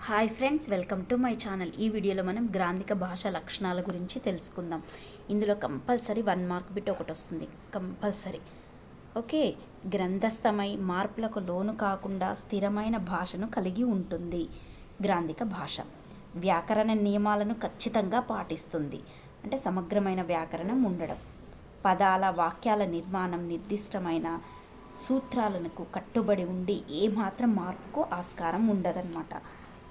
Hi friends, welcome to my channel. ఈ వీడియోలో మనం గ్రాంధిక భాష లక్షణాల గురించి తెలుసుకుందాం. ఇందులో కంపల్సరీ 1 మార్క్ బిట్ ఒకటి వస్తుంది, కంపల్సరీ. ఓకే. గ్రంథస్థమై మార్పులకు లోను కాకుండా స్థిరమైన భాషను కలిగి ఉంటుంది గ్రాంధిక భాష. వ్యాకరణ నియమాలను ఖచ్చితంగా పాటిస్తుంది, అంటే సమగ్రమైన వ్యాకరణం ఉండడం. పదాల వాక్యాల నిర్మాణం నిర్దిష్టమైన సూత్రాలకు కట్టుబడి ఉండి ఏమాత్రం మార్పుకు ఆస్కారం ఉండదన్నమాట.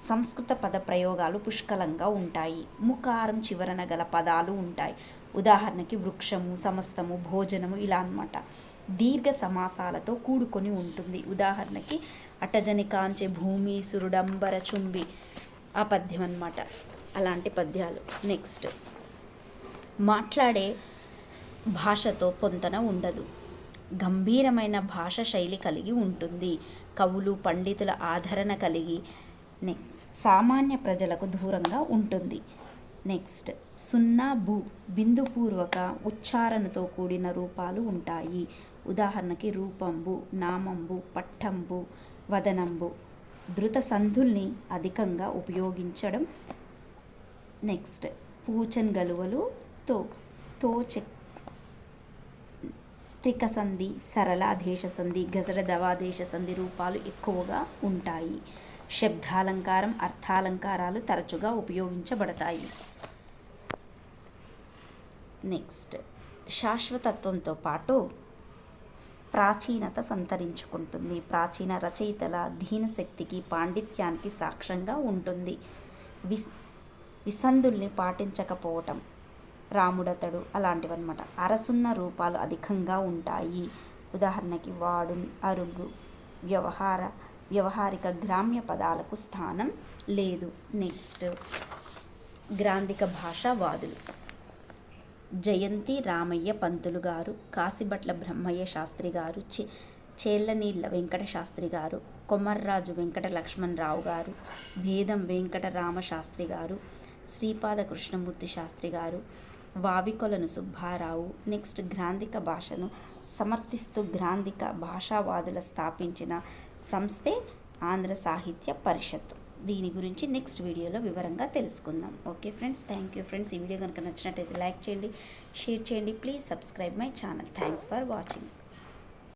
సంస్కృత పద ప్రయోగాలు పుష్కలంగా ఉంటాయి. ముకారం చివరన గల పదాలు ఉంటాయి. ఉదాహరణకి వృక్షము, సమస్తము, భోజనము ఇలా అన్నమాట. దీర్ఘ సమాసాలతో కూడుకొని ఉంటుంది. ఉదాహరణకి అటజని కాంచె భూమి సురుడంబర చుంబి ఆ పద్యం అన్నమాట. అలాంటి పద్యాలు. నెక్స్ట్, మాట్లాడే భాషతో పొంతన ఉండదు. గంభీరమైన భాష శైలి కలిగి ఉంటుంది. కవులు పండితుల ఆదరణ కలిగి సామాన్య ప్రజలకు దూరంగా ఉంటుంది. నెక్స్ట్, సున్నా భూ బిందుపూర్వక ఉచ్చారణతో కూడిన రూపాలు ఉంటాయి. ఉదాహరణకి రూపంబు, నామంబు, పట్టంబు, వదనంబు. ధృత సంధుల్ని అధికంగా ఉపయోగించడం. నెక్స్ట్, పూచన్ గలువలు, తోచె త్రిక సంధి, సరళాదేశ సంధి, గజల దవాదేశ సంధి రూపాలు ఎక్కువగా ఉంటాయి. శబ్దాలంకారం, అర్థాలంకారాలు తరచుగా ఉపయోగించబడతాయి. నెక్స్ట్, శాశ్వతత్వంతో పాటు ప్రాచీనత సంతరించుకుంటుంది. ప్రాచీన రచయితల దీనశక్తికి, పాండిత్యానికి సాక్ష్యంగా ఉంటుంది. విసంధుల్ని పాటించకపోవటం, రాముడతడు అలాంటివన్నమాట. అరసున్న రూపాలు అధికంగా ఉంటాయి. ఉదాహరణకి వాడు, అరుగు. వ్యవహారిక గ్రామ్య పదాలకు స్థానం లేదు. నెక్స్ట్, గ్రాంధిక భాషావాదులు. జయంతి రామయ్య పంతులు గారు, కాశీభట్ల బ్రహ్మయ్య శాస్త్రి గారు, చేళ్లనీళ్ల వెంకట శాస్త్రి గారు, కొమర్రాజు వెంకట లక్ష్మణరావు గారు, వేదం వెంకట రామశాస్త్రి గారు, శ్రీపాద కృష్ణమూర్తి శాస్త్రి గారు, వావికొలను సుబ్బారావు. నెక్స్ట్, గ్రాంధిక భాషను సమర్థిస్తూ గ్రాంధిక భాషావాదులు స్థాపించిన సంస్థే ఆంధ్ర సాహిత్య పరిషత్. దీని గురించి నెక్స్ట్ వీడియోలో వివరంగా తెలుసుకుందాం. Okay friends, thank you friends. ఈ వీడియో కనుక నచ్చినట్టయితే లైక్ చేయండి, షేర్ చేయండి. Please subscribe my channel. Thanks for watching.